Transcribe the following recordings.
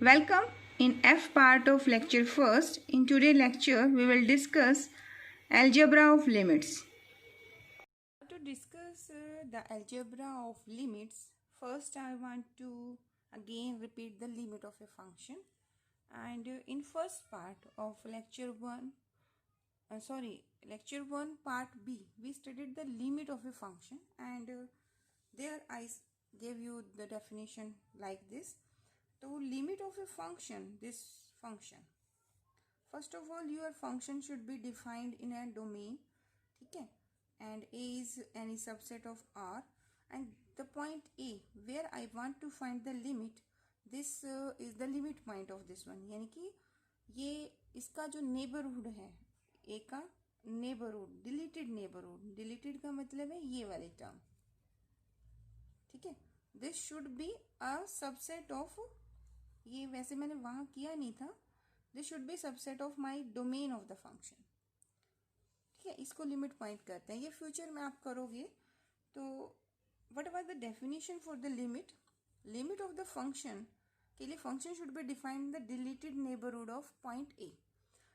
Welcome in F part of lecture first. In today's lecture, we will discuss algebra of limits. To discuss the algebra of limits, first I want to again repeat the limit of a function. And in first part of lecture 1 part B, we studied the limit of a function, and there I gave you the definition like this. So limit of a function, this function, first of all your function should be defined in a domain, okay, and A is any subset of R, and the point A where I want to find the limit, this is the limit point of this one, यानी कि ये इसका जो neighbourhood है ए का neighbourhood, deleted neighbourhood, deleted का मतलब है ये वाली टर्म, ठीक है. This should be a subset of, ये वैसे मैंने वहां किया नहीं था, this should be subset of my domain of the function, ठीक है. इसको लिमिट पॉइंट करते हैं, ये फ्यूचर में आप करोगे. तो what was the definition for the limit? Limit of the function के लिए function should be defined the deleted neighbourhood of point ए.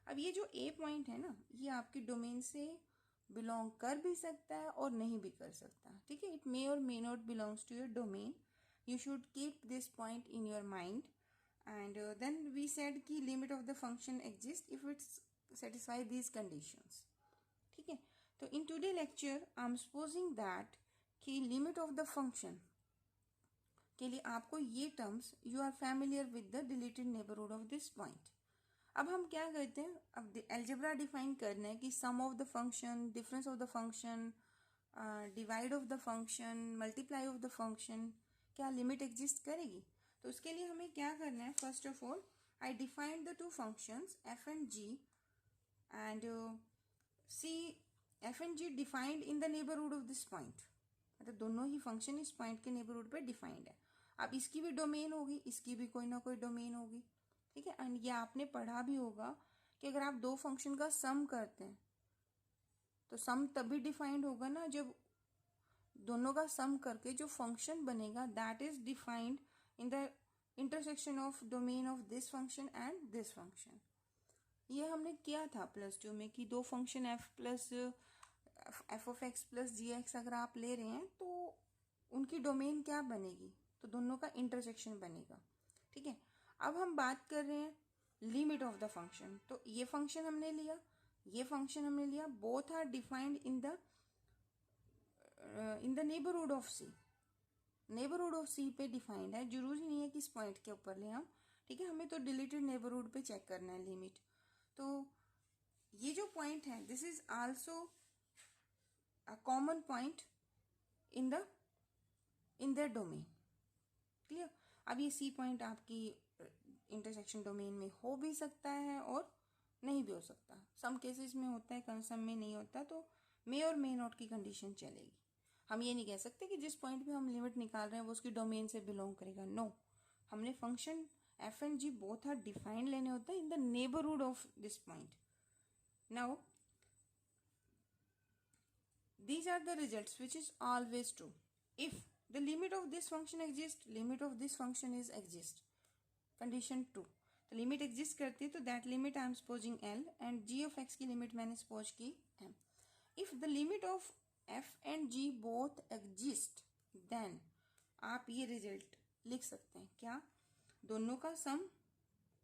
अब ये जो ए पॉइंट है ना, ये आपकी डोमेन से बिलोंग कर भी सकता है और नहीं भी कर सकता, ठीक है. इट मे और may not belongs to your domain. You should keep this point in your mind. And then we said कि limit of the function exists if it's satisfy these conditions, ठीक है. तो in today lecture I'm supposing that कि limit of the function के लिए आपको ये terms you are familiar with the deleted neighborhood of this point. अब हम क्या करते हैं, अब algebra define करना है कि sum of the function, difference of the function, divide of the function, multiply of the function, क्या limit exist करेगी. तो उसके लिए हमें क्या करना है, first of all I defined the two functions F and G, and see F and G defined in the neighbourhood of this point, मतलब दोनों ही फंक्शन इस पॉइंट के नेबरहुड पे डिफाइंड है. अब इसकी भी डोमेन होगी, इसकी भी कोई ना कोई डोमेन होगी, ठीक है. एंड ये आपने पढ़ा भी होगा कि अगर आप दो फंक्शन का सम करते हैं तो सम तभी डिफाइंड होगा ना जब दोनों का सम करके जो फंक्शन बनेगा that is defined in the intersection of domain of this function and this function. ये हमने किया था +2 में कि दो function f of x plus gx अगर आप ले रहे हैं तो उनकी डोमेन क्या बनेगी, तो दोनों का इंटरसेक्शन बनेगा, ठीक है. अब हम बात कर रहे हैं लिमिट ऑफ द फंक्शन. तो ये फंक्शन हमने लिया, ये फंक्शन हमने लिया, both are defined in the neighbourhood of C. Neighbourhood of C पे डिफाइंड है, जरूरी नहीं है कि इस पॉइंट के ऊपर ले हम, ठीक है. हमें तो डिलीटेड नेबरहुड पे चेक करना है लिमिट. तो ये जो पॉइंट है this is also a common point in their domain, clear. अब ये सी पॉइंट आपकी इंटरसेक्शन डोमेन में हो भी सकता है और नहीं भी हो सकता. सम केसेस में होता है, सम में नहीं होता, तो मे और मे नॉट की कंडीशन चलेगी. हम ये नहीं कह सकते कि जिस पॉइंट पे हम लिमिट निकाल रहे हैं वो उसकी डोमेन से बिलोंग करेगा. नो, हमने function F and G both are defined लेने होता है in the neighbourhood of this point. Now these are the results which is always true if the limit of this function exist, limit of this function is exist. Condition 2, तो limit exist करती है तो that limit I am supposing L, and G of X की limit मैंने suppose की M. If the limit of f and g both exist then आप ये result लिख सकते हैं, क्या, दोनों का सम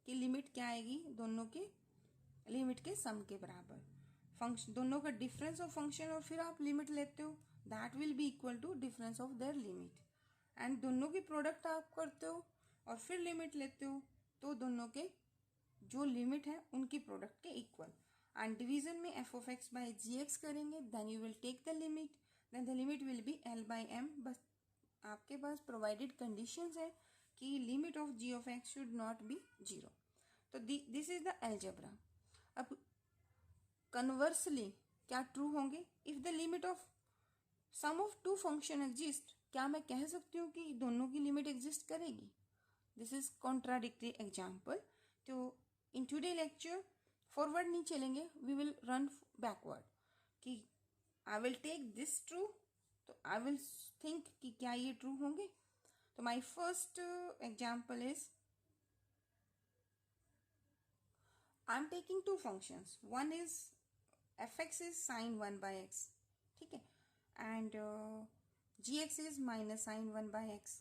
की लिमिट क्या आएगी, दोनों के लिमिट के सम के बराबर. फंक्शन दोनों का डिफरेंस ऑफ फंक्शन और फिर आप लिमिट लेते हो that will be equal to difference of their limit, and दोनों की प्रोडक्ट आप करते हो और फिर लिमिट लेते हो तो दोनों के जो लिमिट है उनकी प्रोडक्ट के इक्वल. एंड डिवीजन में f of x by gx करेंगे, then you will take the limit, then the limit will be l by m. बस आपके पास प्रोवाइडेड कंडीशंस है कि limit of g of x should not be 0. तो this is the algebra. अब conversely क्या true होंगे, if the limit of sum of two function exist, क्या मैं कह सकती हूँ कि दोनों की लिमिट एग्जिस्ट करेगी. This is contradictory example. तो इन टुडे लेक्चर फॉरवर्ड नहीं चलेंगे, वी विल रन बैकवर्ड कि I will take this true, तो आई विल थिंक कि क्या ये ट्रू होंगे. तो my first example is I'm taking two functions. One is fx is sine 1 by x, ठीक है, and gx is minus sine 1 by x.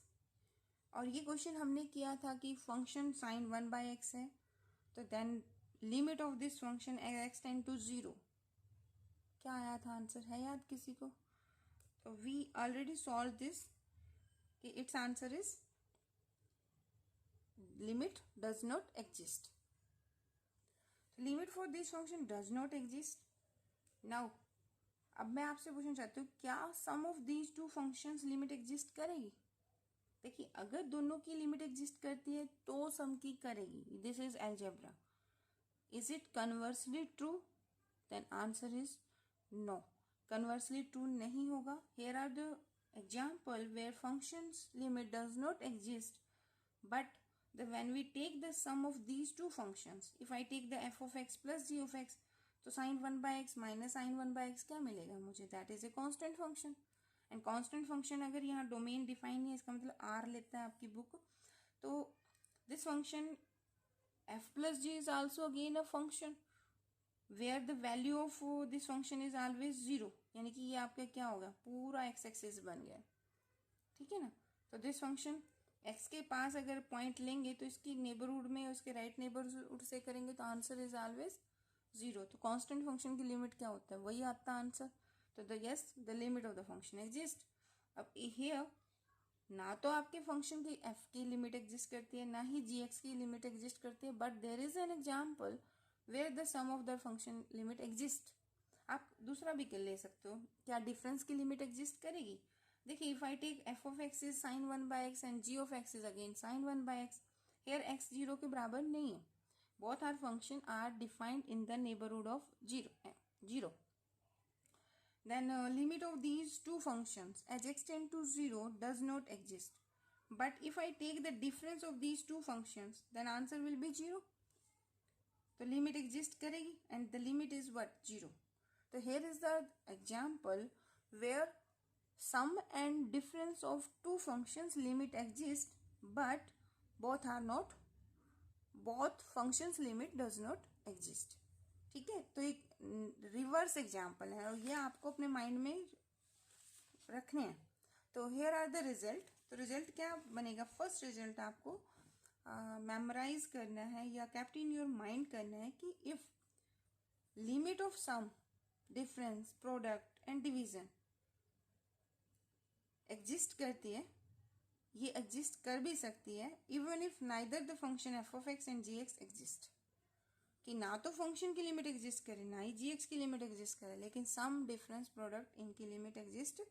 और ये क्वेश्चन हमने किया था कि फंक्शन साइन 1 बाई एक्स है, तो then limit of this function X tend to 0, क्या आया था आंसर, है याद किसी को? तो we already solve this, it's answer is limit does not exist. Limit for this function does not exist. Now अब मैं आपसे पूछना चाहती हूँ, क्या sum of these two functions limit exist करेगी? देखिए, अगर दोनों की लिमिट एग्जिस्ट करती है तो सम की करेगी. This is algebra. Is it conversely true? Then answer is no, conversely true नहीं होगा. Here are the example where functions limit does not exist, but when we take the sum of these two functions, if I take the f of x plus g of x, तो sin 1 by x minus sin 1 by x क्या मिलेगा मुझे? That is a constant function. And constant function अगर यहाँ domain define नहीं है, इसका मतलब आर लेता है आपकी बुक, तो this function f plus g is also again a function where the value of this function is always 0, यानी कि ये आपका क्या होगा, पूरा x एक्सिस बन गया, ठीक है ना. तो दिस फंक्शन x के पास अगर पॉइंट लेंगे तो इसकी नेबरहुड में उसके राइट नेबरहुड से करेंगे तो आंसर इज ऑलवेज 0. तो कांस्टेंट फंक्शन की लिमिट क्या होता है, वही आता आंसर. तो the yes the limit of the function exist. अब हियर ना तो आपके फंक्शन की f की लिमिट एग्जिस्ट करती है, ना ही gx की लिमिट एग्जिस्ट करती है, but there is an example where the sum of the function limit exist. आप दूसरा भी ले सकते हो, क्या डिफरेंस की लिमिट एग्जिस्ट करेगी? देखिए, if I take f of x is sin 1 by x and g of x is again sin 1 by x, here x 0 के बराबर नहीं है. Both are function are defined in the neighbourhood of 0. Then limit of these two functions as x tend to 0 does not exist. But if I take the difference of these two functions, then answer will be 0. So limit exist करेगी and the limit is what? 0. So here is the example where sum and difference of two functions limit exist, but both functions limit does not exist. ठीक है, तो एक reverse example है और ये आपको अपने माइंड में रखने हैं. तो हियर आर द रिजल्ट. तो रिजल्ट क्या बनेगा? फर्स्ट रिजल्ट आपको मेमोराइज करना है या कैप्ट इन योर माइंड करना है कि if limit of sum, difference, product and division exist करती है, ये एग्जिस्ट कर भी सकती है even if neither the function f of x and g x exist, कि ना तो फंक्शन की लिमिट एग्जिस्ट करे ना ही जी एक्स की लिमिट एग्जिस्ट करे, लेकिन सम, डिफरेंस, प्रोडक्ट इनकी लिमिट एग्जिस्ट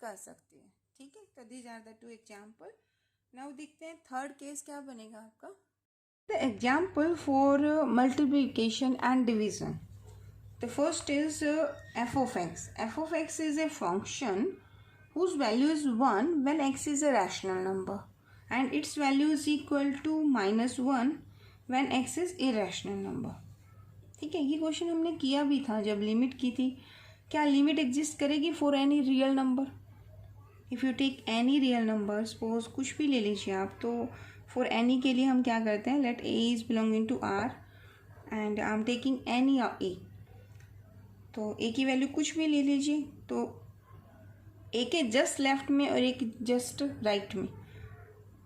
कर सकती है. ठीक है, तो these are the two example. Now देखते हैं थर्ड केस क्या बनेगा आपका. The example for multiplication and division. The first is F of x. F of x is a function whose value is 1 when x is a rational number and its value is equal to -1 when x is irrational number. ठीक है, ये question हमने किया भी था जब limit की थी. क्या लिमिट एग्जिस्ट करेगी for any real number? If you take any real number, suppose कुछ भी ले लीजिए आप, तो फॉर एनी के लिए हम क्या करते हैं, let a is belonging to R and I am taking any a. तो ए की वैल्यू कुछ भी ले लीजिए, तो ए के जस्ट लेफ्ट में और एक जस्ट राइट में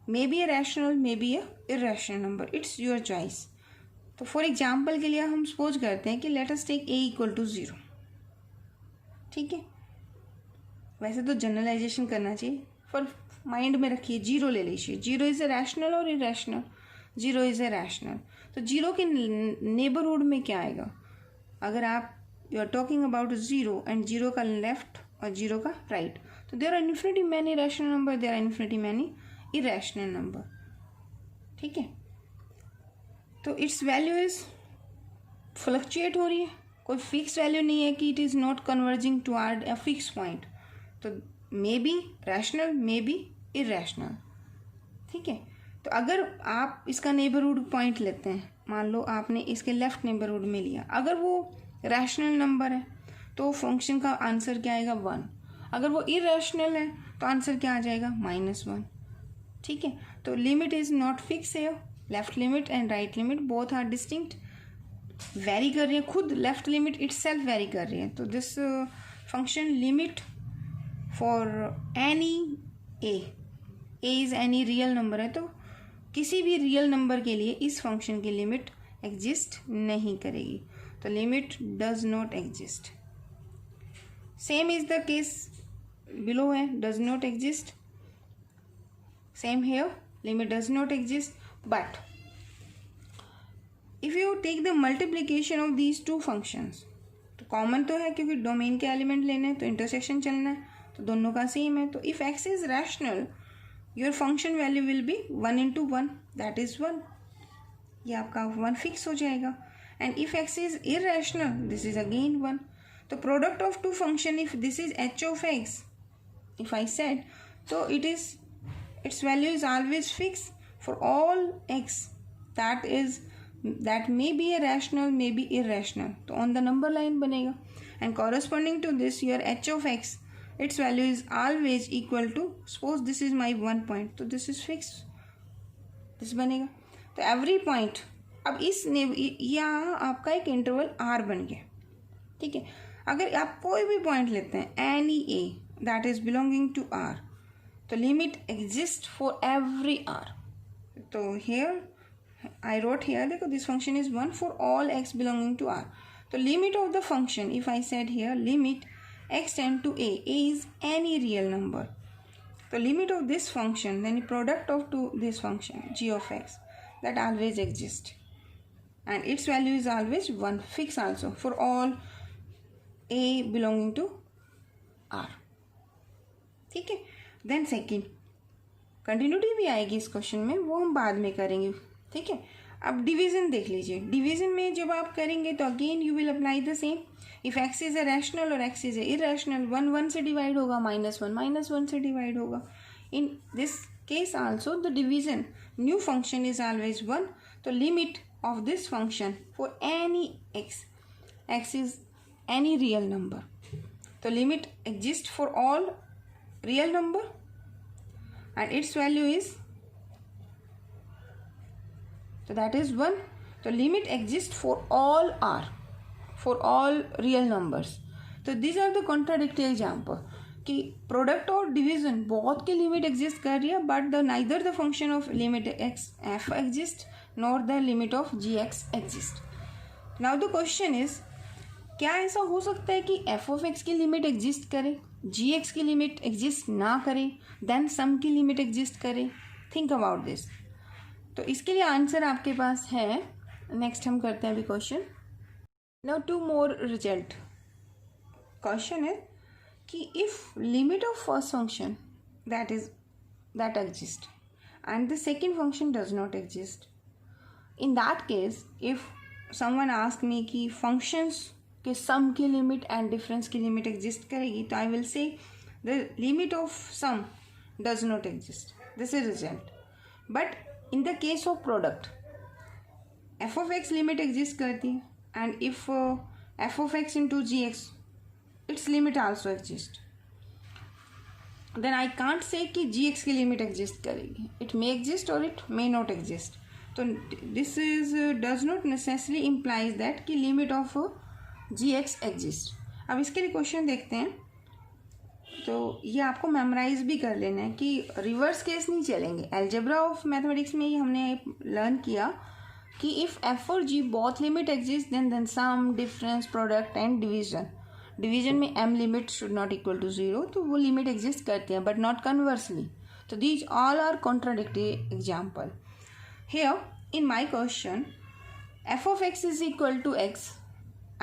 may be a rational, may be a irrational number, it's your choice. तो फॉर एग्जाम्पल के लिए हम सपोज करते हैं कि let us take a equal to 0. ठीक है, वैसे तो जनरलाइजेशन करना चाहिए, पर माइंड में रखिए 0 ले लीजिए. 0 इज़ ए रैशनल और इरेशनल? 0 is a rational. तो 0 के नेबरहुड में क्या आएगा? अगर आप you are talking about 0 and 0 का लेफ्ट और 0 का राइट, तो there are infinity many rational number, there are infinity many irrational number. ठीक है, तो इट्स वैल्यू इज फ्लक्चुएट हो रही है, कोई फिक्स वैल्यू नहीं है कि it is not converging toward a fix point. तो maybe rational, may be irrational. ठीक है, तो अगर आप इसका नेबरहुड पॉइंट लेते हैं, मान लो आपने इसके लेफ्ट नेबरहुड में लिया, अगर वो रैशनल नंबर है तो फंक्शन का आंसर क्या आएगा? 1. अगर वो इरेशनल है तो आंसर क्या आ जाएगा? -1. ठीक है, तो लिमिट इज नॉट फिक्स है. Left limit and right limit both are distinct. Vary कर रही है, खुद लेफ्ट लिमिट इटसेल्फ वेरी कर रही है। तो this function limit for any A is any real number है, तो किसी भी रियल नंबर के लिए इस फंक्शन की लिमिट एग्जिस्ट नहीं करेगी, तो limit does not exist. Same is the case below है, does not exist. Same here, limit does not exist, but if you take the multiplication of these two functions, तो common तो है क्योंकि domain के element लेने हैं, तो intersection चलना है, तो दोनों का सेम है। तो if x is rational, your function value will be 1 into 1, that is 1, ये आपका 1 फिक्स हो जाएगा। And if x is irrational, this is again 1। तो product of two function, if this is h of x, if I said, so its value is always fixed for all x that may be a rational, may be irrational, तो on the number line बनेगा। and corresponding to this, your h of x, its value is always equal to, suppose this is my 1 point, तो this is fixed, this बनेगा। तो every point, अब इस यहाँ आपका एक इंटरवल r बन गया, ठीक है। अगर आप कोई भी पॉइंट लेते हैं any a that is belonging to r, तो limit exist for every r। तो हेयर आई रोट हेयर, देखो this function is 1 for all x belonging to r। तो limit of the function, if I said here limit x tend to a is any real number, तो limit of this function, then product of two this function g of x, that always exist and its value is always 1 fix also for all a belonging to r, ठीक है। Then second continuity भी आएगी इस question में, वो हम बाद में करेंगे, ठीक है। अब डिवीजन देख लीजिए, डिवीजन में जब आप करेंगे तो again you will apply the same. If x is a rational और एक्स इज ए इरैशनल, 1 1 से डिवाइड होगा, -1 -1 से डिवाइड होगा। इन this case also the division new function is always 1, तो limit of this function for any x is any real number, so limit exists for all real number and its value is, so that is 1, so limit exists for all r, for all real numbers। तो these are the contradictory example कि product और division बहुत की limit exist कर रही है, but the neither the function of limit x f exist nor the limit of gx exist। now the question is, क्या ऐसा हो सकता है कि f of x की लिमिट एग्जिस्ट करे, gx की लिमिट एग्जिस्ट ना करे, देन सम की लिमिट एग्जिस्ट करे? Think about this. तो इसके लिए आंसर आपके पास है। नेक्स्ट हम करते हैं अभी question. Now 2 more result. Question है कि if limit of first function that exist and the second function does not exist, in that case if someone ask me कि functions के sum की लिमिट and difference की limit exist करेगी, तो I will say the limit of sum does not exist, this is result। but in the case of product, f of x limit exist करती है, and if f of x into gx its limit also exist, then I can't say कि gx की limit exist करेगी, it may exist or it may not exist। तो this is does not necessary implies that कि limit of gx exist. अब इसके लिए question देखते हैं, तो ये आपको मेमोराइज भी कर लेना है कि रिवर्स केस नहीं चलेंगे। अलजेब्रा ऑफ मैथमेटिक्स में ही हमने लर्न किया कि इफ़ f और g both limit exist then sum, difference, product and division में m limit should not equal to 0, तो वो लिमिट एग्जिस्ट करती हैं बट नॉट कन्वर्सली। तो these all are contradictory example. Here in my question, f of x is equal to x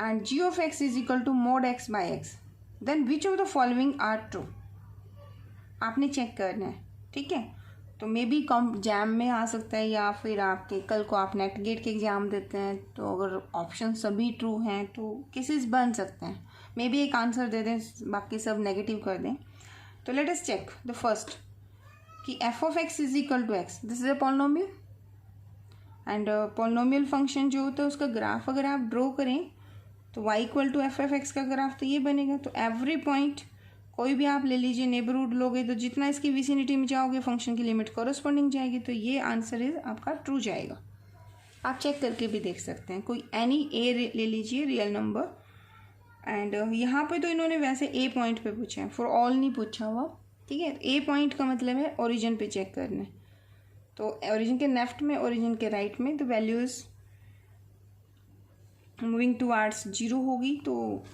and g of x is equal to mod x by x, then which of the following are true? आपने check करना है, ठीक है। तो may be exam में आ सकता है, या फिर आपके कल को आप नेट गेट के एग्ज़ाम देते हैं, तो अगर ऑप्शन सभी ट्रू हैं तो केसेस बन सकते हैं। मे बी एक आंसर दे दें, बाकी सब नेगेटिव कर दें। तो let us check the first कि f of x is equal to x, this is a polynomial and polynomial function जो होता है उसका ग्राफ अगर आप ड्रॉ करें तो y equal to f of x का ग्राफ तो ये बनेगा। तो एवरी पॉइंट कोई भी आप ले लीजिए, नेबरहुड लोगे तो जितना इसकी विसिनिटी में जाओगे फंक्शन की लिमिट कॉरस्पॉन्डिंग जाएगी, तो ये आंसर इज आपका ट्रू जाएगा। आप चेक करके भी देख सकते हैं। कोई एनी ए ले लीजिए रियल नंबर, एंड यहाँ पे तो इन्होंने वैसे ए पॉइंट पे पूछा है, फॉर ऑल नहीं पूछा हुआ, ठीक है। ए पॉइंट का मतलब है ओरिजिन पे चेक करना है, तो ओरिजिन के लेफ्ट में, ओरिजिन के राइट में, तो वैल्यूज मूविंग टुवार्ड्स 0 होगी, तो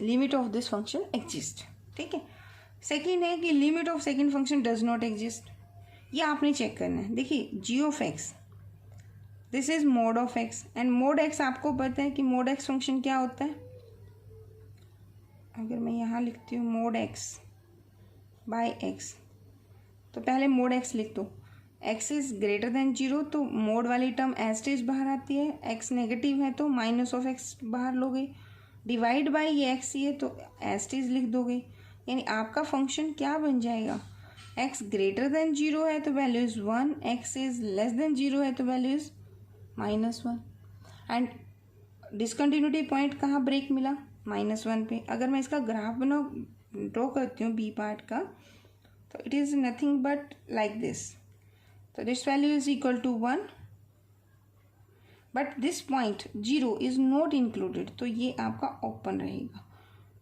limit of this function exist, ठीक है। सेकेंड है कि limit of second function does not exist, ये आपने चेक करना है। देखिए g of x, this is mod of x, and mod x आपको पता है कि मोड एक्स फंक्शन क्या होता है। अगर मैं यहाँ लिखती हूँ मोड एक्स बाय एक्स, तो पहले मोड एक्स लिख दो। एक्स इज ग्रेटर देन 0, तो मोड वाली टर्म एज इट इज बाहर आती है। एक्स नेगेटिव है तो माइनस ऑफ एक्स बाहर लोगे, डिवाइड बाय ये एक्स ही है तो एज इट इज लिख दोगे। यानी आपका फंक्शन क्या बन जाएगा, एक्स ग्रेटर देन 0 है तो value is 1, x is less than 0 है तो value is -1। And discontinuity point कहाँ ब्रेक मिला, -1 पे। अगर मैं इसका ग्राफ ड्रॉ करती हूँ बी पार्ट का, तो it is nothing but like this. तो this value is equal to 1, but this point 0 is not included, तो ये आपका ओपन रहेगा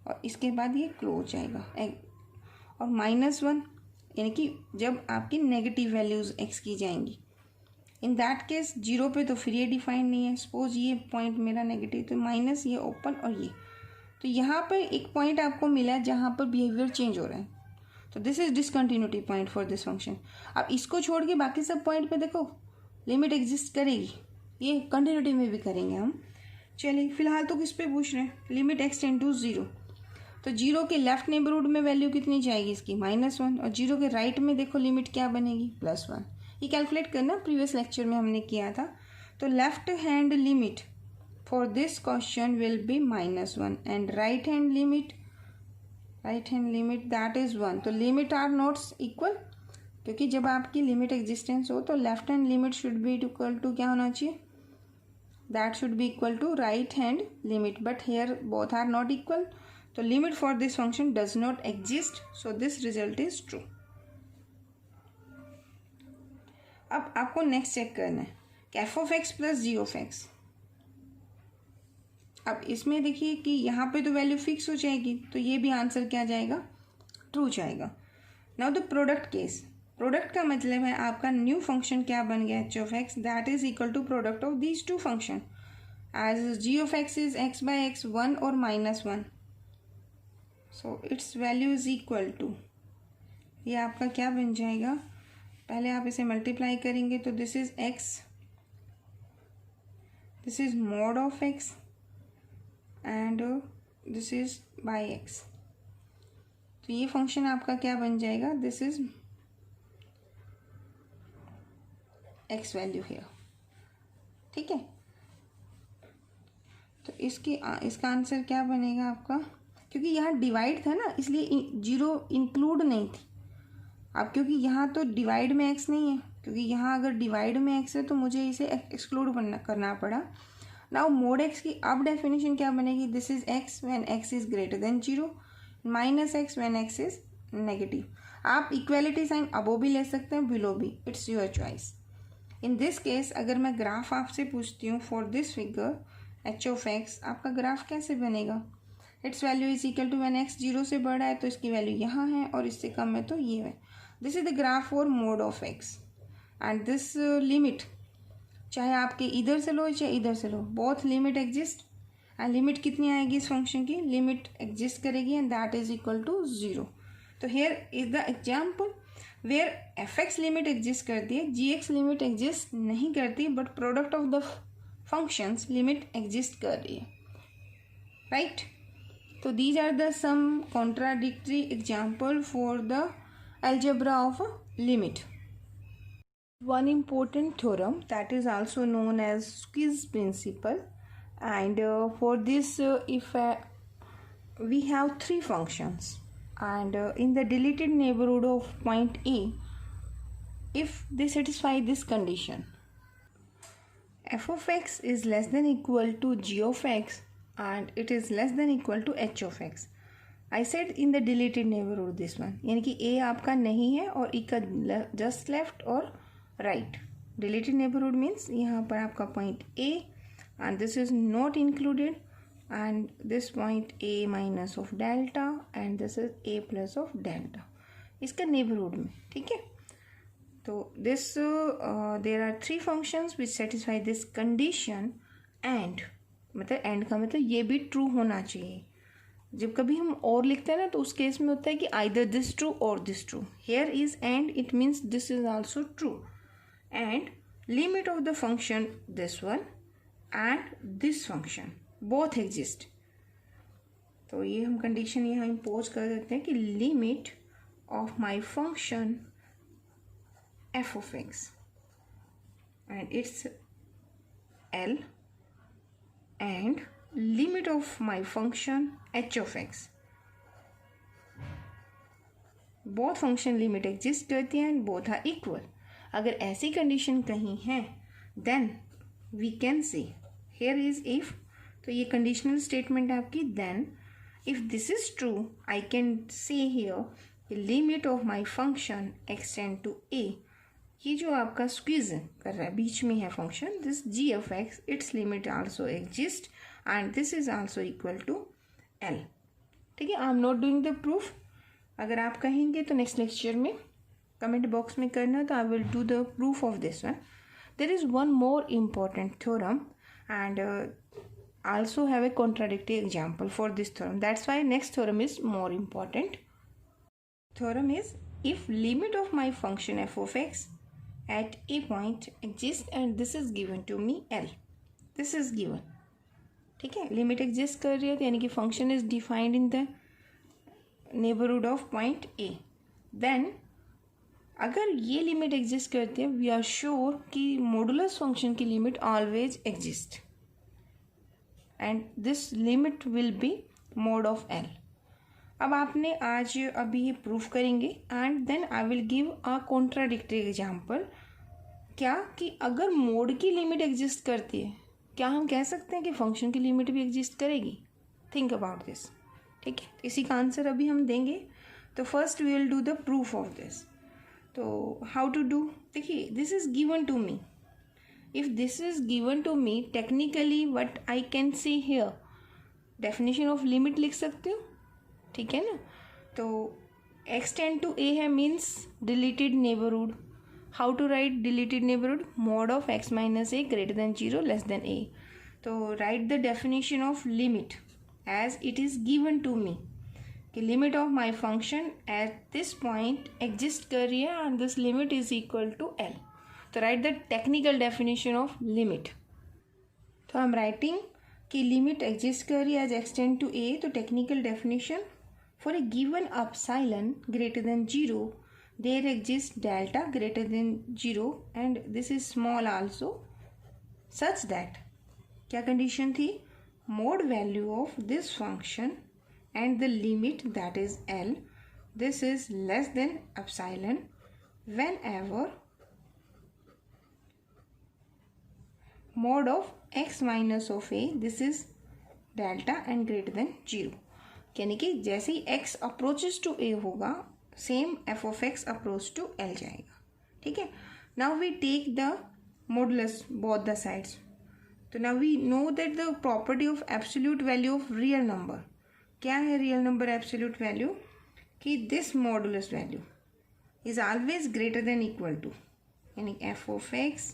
और इसके बाद ये क्लोज जाएगा। और -1 यानी कि जब आपकी नेगेटिव वैल्यूज एक्स की जाएंगी, इन दैट केस 0 पे तो फिर ये डिफाइन नहीं है। सपोज ये पॉइंट मेरा नेगेटिव, तो माइनस, ये ओपन और ये, तो यहाँ पर एक पॉइंट आपको मिला जहाँ पर बिहेवियर चेंज हो रहा है, तो this is discontinuity point for this function. अब इसको छोड़ के बाकी सब पॉइंट पे देखो लिमिट एग्जिस्ट करेगी, ये कंटिन्यूटी में भी करेंगे हम। चलिए फिलहाल तो किस पे पूछ रहे हैं, लिमिट एक्स टेंड टू 0, तो 0 के लेफ्ट नेबरहुड में वैल्यू कितनी जाएगी इसकी, -1, और 0 के राइट में देखो लिमिट क्या बनेगी, +1। ये कैलकुलेट करना, प्रीवियस लेक्चर में हमने किया था। तो left hand limit for this question will be -1 and right hand limit that is 1। तो लिमिट आर नॉट इक्वल, क्योंकि जब आपकी लिमिट एग्जिस्टेंस हो तो left hand limit should be equal to क्या होना चाहिए, that should be equal to right hand limit, but here both are not equal, तो limit for this function does not exist, so this result is true. अब आपको next check करना है कि f of x plus g of x. अब इसमें देखिए कि यहाँ पे तो वैल्यू फिक्स हो जाएगी, तो ये भी आंसर क्या जाएगा, ट्रू जाएगा। Now the product case, product का मतलब है आपका न्यू फंक्शन क्या बन गया, h of x that is equal to product of these two function, as g of x is x by x 1 और -1, so its value is equal to, ये आपका क्या बन जाएगा, पहले आप इसे मल्टीप्लाई करेंगे तो this is x, this is mod of x and this is by x, तो ये फंक्शन आपका क्या बन जाएगा, this is x value here, ठीक है। तो इसका आंसर क्या बनेगा आपका, क्योंकि यहाँ डिवाइड था ना इसलिए 0 इंक्लूड नहीं थी। अब क्योंकि यहाँ तो डिवाइड में एक्स नहीं है, क्योंकि यहाँ अगर डिवाइड में एक्स है तो मुझे इसे एक्सक्लूड करना पड़ा। नाउ मोड एक्स की अब डेफिनेशन क्या बनेगी, this is x when x is greater than 0, -x when x is negative. आप इक्वेलिटी साइन अबो भी ले सकते हैं, बिलो भी, it's your choice. In this case अगर मैं ग्राफ आपसे पूछती हूँ for this figure h of x, आपका ग्राफ कैसे बनेगा, its value is equal to when x 0 से बड़ा है तो इसकी वैल्यू यहाँ है और इससे कम है तो ये है। This is the graph for mod of x and this limit, चाहे आपके इधर से लो चाहे इधर से लो, both limit exist, and limit कितनी आएगी इस फंक्शन की, लिमिट एग्जिस्ट करेगी and that is equal to 0। तो here is the example where f x limit exist करती है, जी एक्स लिमिट एग्जिस्ट नहीं करती, but product of the functions limit exist कर रही है, राइट। तो these are the some contradictory example for the algebra of a limit. One important theorem that is also known as squeeze principle, and for this if we have three functions and in the deleted neighborhood of point A, if they satisfy this condition, f of x is less than equal to g of x and it is less than equal to h of x. I said in the deleted neighborhood this one, यानी कि a आपका नहीं है और e का just left और right, deleted neighbourhood means यहाँ पर आपका point a and this is not included and this point a minus of delta and this is a plus of delta इसका नेबरहुड में, ठीक है। तो this there are 3 functions which satisfy this condition and, मतलब and का मतलब ये भी ट्रू होना चाहिए। जब कभी हम और लिखते हैं ना तो उस केस में होता है कि आइदर दिस ट्रू और this true, here is and it means this is also true and limit of the function this one and this function both exist. तो ये हम कंडीशन यहाँ इम्पोज कर देते हैं कि limit of my function f of x and it's L and limit of my function h of x, both function limit exist करती हैं and both are equal। अगर ऐसी condition कहीं है then we can say here is if, तो ये conditional statement है आपकी। then if this is true I can say here limit of my function extend to a, ये जो आपका स्क्वीज कर रहा है बीच में है function, this g of x its limit also exist and this is also equal to l, ठीक है। I am not doing the proof, अगर आप कहेंगे तो नेक्स्ट लेक्चर में कमेंट बॉक्स में करना, तो I will do the proof of this one. There is one more important theorem and also have a contradictory example for this theorem, that's why next theorem is more important. Theorem is if limit of my function f of x at a point exists and this is given to me L, this is given, ठीक है। Limit exist कर रही है तो यानी कि function is defined in the neighbourhood of point a, then अगर ये लिमिट एग्जिस्ट करती है वी आर श्योर कि मॉडुलस फंक्शन की limit always exist and this limit will be mod of l. अब आपने आज अभी ये प्रूफ करेंगे and then I will give a contradictory example, क्या कि अगर मोड की लिमिट एग्जिस्ट करती है क्या हम कह सकते हैं कि फंक्शन की लिमिट भी एग्जिस्ट करेगी? थिंक अबाउट दिस, ठीक है। इसी का आंसर अभी हम देंगे। तो first we will do the proof of this. तो हाउ टू डू, देखिए this is given to me, if this is given to me technically what I can see here, definition of limit लिख सकती हूँ, ठीक है ना। तो x tend to a है means deleted neighbourhood. How to write deleted neighbourhood, mod of x minus a greater than 0 less than a। तो write the definition of limit as it is given to me कि limit of my function at this point exist कर रही है and this limit is equal to l। तो write the technical definition of limit. तो I am writing कि limit exist कर रही है as x tend to a, तो technical definition for a given epsilon greater than 0 there exists delta greater than 0 and this is small also such that, क्या condition थी, mod value of this function and the limit that is L, this is less than epsilon whenever mod of x minus of a, this is delta and greater than 0, यानी कि जैसे ही x approaches to a होगा same f of x approach to l जाएगा, ठीक है। Now we take the modulus both the sides. तो now we know that the property of absolute value of real number, क्या है real number absolute value, कि this modulus value is always greater than equal to, यानी f of x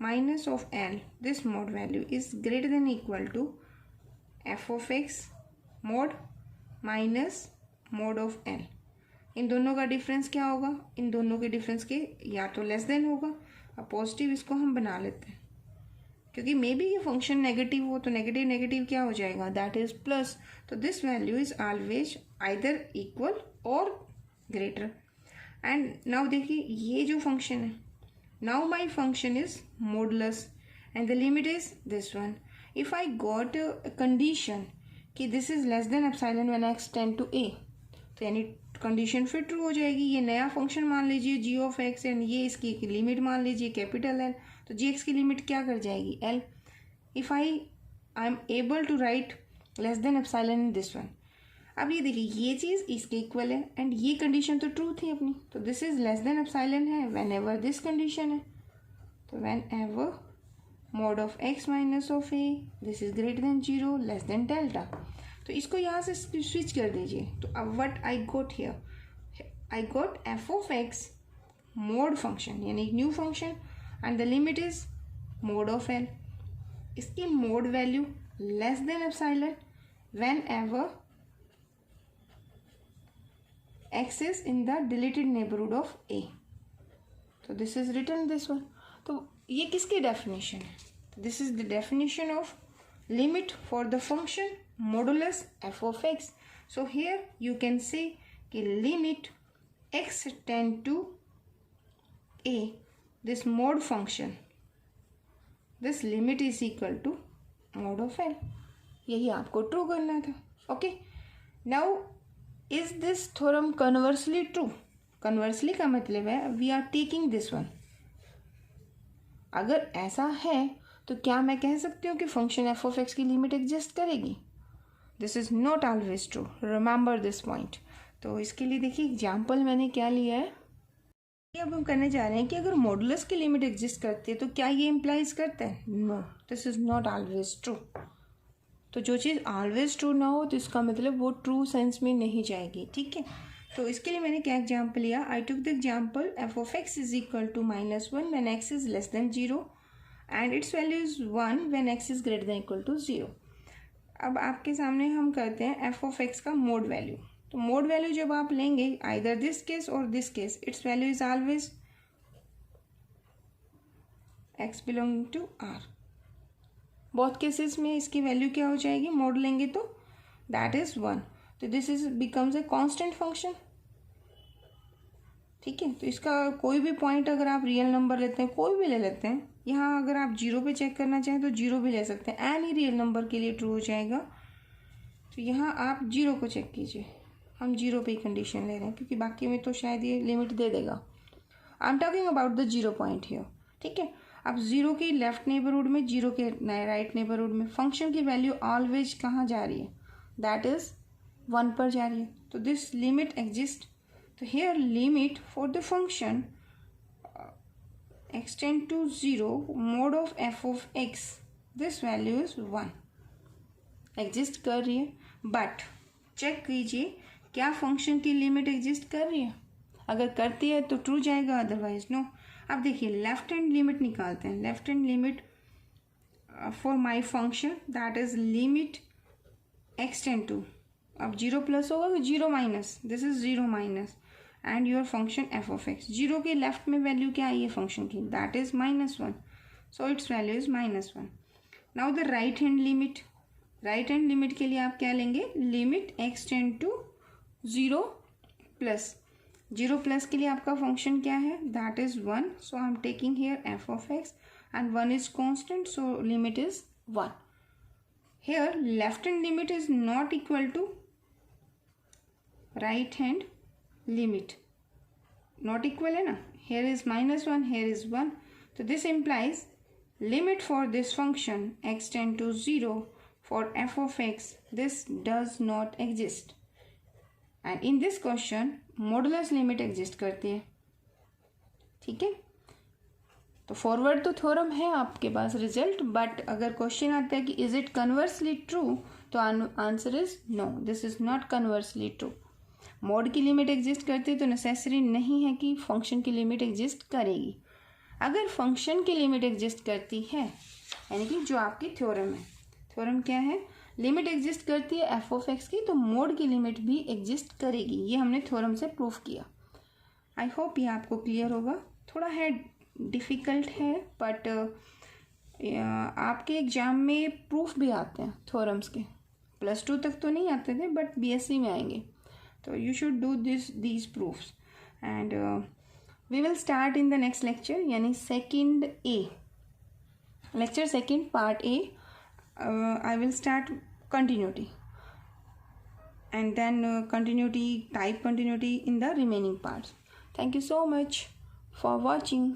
minus of l, this mod value is greater than equal to f of x mod minus mod of l. इन दोनों का difference क्या होगा, इन दोनों के difference के या तो लेस देन होगा, अब पॉजिटिव इसको हम बना लेते हैं क्योंकि मे बी ये फंक्शन नेगेटिव हो तो नेगेटिव नेगेटिव क्या हो जाएगा, दैट इज प्लस। तो this value is always either equal और ग्रेटर। एंड नाउ देखिए ये जो फंक्शन है, now my function is modulus and the limit is this one. If I got condition कि this is less than epsilon when x tend to a, तो यानी condition फिर true हो जाएगी। ये नया फंक्शन मान लीजिए g ऑफ x एंड ये इसकी लिमिट मान लीजिए कैपिटल L, तो gx की लिमिट क्या कर जाएगी L। If I am able to write less than epsilon in this one, अब ये देखिए ये चीज़ इसके इक्वल है एंड ये कंडीशन तो ट्रू थी अपनी, तो this is less than epsilon है व्हेन एवर दिस कंडीशन है, तो whenever mod of x minus of a this is greater than 0 less than delta, तो इसको यहाँ से स्विच कर दीजिए. तो अब what I got here, I got f of x mod function यानी new function and the limit is mod of l. इसकी mod value less than epsilon whenever x is in the deleted neighborhood of a. तो this is written this one. तो ये किसकी definition है? This is the definition of limit for the function modulus f of x. So here you can say कि limit x tend to a, this mod function, this limit is equal to mod of l. यही आपको true करना था. Okay, now is this theorem conversely true? Conversely का मतलब है we are taking this one. अगर ऐसा है तो क्या मैं कह सकती हूँ कि फंक्शन एफ ऑफ एक्स की लिमिट एग्जिस्ट करेगी? This is not always true, remember this point. तो इसके लिए देखिए एग्जाम्पल मैंने क्या लिया है. अब हम करने जा रहे हैं कि अगर मॉडुलस की लिमिट एग्जिस्ट करती है तो क्या ये इम्प्लाइज करता है? No, this is not always true. तो जो चीज़ ऑलवेज ट्रू ना हो तो इसका मतलब वो ट्रू सेंस में नहीं जाएगी. ठीक है, तो इसके लिए मैंने क्या एग्जाम्पल लिया? I took the example f of x is equal to -1 when x is less than 0 and its value is 1 when x is greater than equal to 0. अब आपके सामने हम करते हैं एफ ऑफ एक्स का मोड वैल्यू. तो mod value जब आप लेंगे आइदर दिस केस और this case, its value is always x belonging to R. Both cases में इसकी वैल्यू क्या हो जाएगी? मोड लेंगे तो दैट इज 1. तो this is becomes a constant function. ठीक है, तो इसका कोई भी पॉइंट अगर आप रियल नंबर लेते हैं, कोई भी ले लेते हैं, यहाँ अगर आप 0 पे चेक करना चाहें तो 0 भी ले सकते हैं, एनी रियल नंबर के लिए ट्रू हो जाएगा. तो यहाँ आप 0 को चेक कीजिए. हम 0 पे ही कंडीशन ले रहे हैं क्योंकि बाकी में तो शायद ये लिमिट दे देगा. I am talking about the 0 point here. ठीक है, अब 0 के लेफ्ट नेबरहुड में, 0 के राइट नेबरहुड में फंक्शन की वैल्यू ऑलवेज कहाँ जा रही है? दैट इज 1 पर जा रही है. तो दिस लिमिट एग्जिस्ट. तो here limit for the function x tend to 0 mod of f of x, this value is 1 exist कर रही है. बट चेक कीजिए क्या फंक्शन की लिमिट एग्जिस्ट कर रही है? अगर करती है तो ट्रू जाएगा, अदरवाइज नो. अब देखिए लेफ्ट हैंड लिमिट निकालते हैं. Left hand limit for my function that is limit x tend to, अब 0 प्लस होगा तो 0 minus, this is 0 minus and your function f of x. 0 के लेफ्ट में वैल्यू क्या आई है फंक्शन की? That is -1. So its value is -1. Now the right hand limit. Right hand limit के लिए आप क्या लेंगे? Limit x tend to 0 plus. 0 plus के लिए आपका फंक्शन क्या है? That is 1. So I am taking here f of x and 1 is constant, so limit is 1. Here left hand limit is not equal to right hand limit. Not equal है ना. here is -1, here is 1. so this implies limit for this function x tend to 0 for f of x, this does not exist. and in this question modulus limit exist करती है. ठीक है, तो forward तो theorem है आपके पास result, but अगर क्वेश्चन आता है कि इज इट कन्वर्सली ट्रू, तो answer is no, this is not conversely true. Mod की लिमिट एग्जिस्ट करती है तो नेसेसरी नहीं है कि फंक्शन की लिमिट एग्जिस्ट करेगी. अगर फंक्शन की लिमिट एग्जिस्ट करती है, यानी कि जो आपकी थ्योरम है, थ्योरम क्या है? लिमिट एग्जिस्ट करती है एफ ऑफ एक्स की, तो मोड की लिमिट भी एग्जिस्ट करेगी. ये हमने थ्योरम से प्रूफ किया. आई होप ये आपको क्लियर होगा. थोड़ा है डिफ़िकल्ट है, बट आपके एग्जाम में प्रूफ भी आते हैं थ्योरम्स के. +2 तक तो नहीं आते थे, बट BSc में आएंगे. So you should do these proofs, and we will start in the next lecture, यानी second A, lecture second part A. I will start continuity, and then type continuity in the remaining parts. Thank you so much for watching.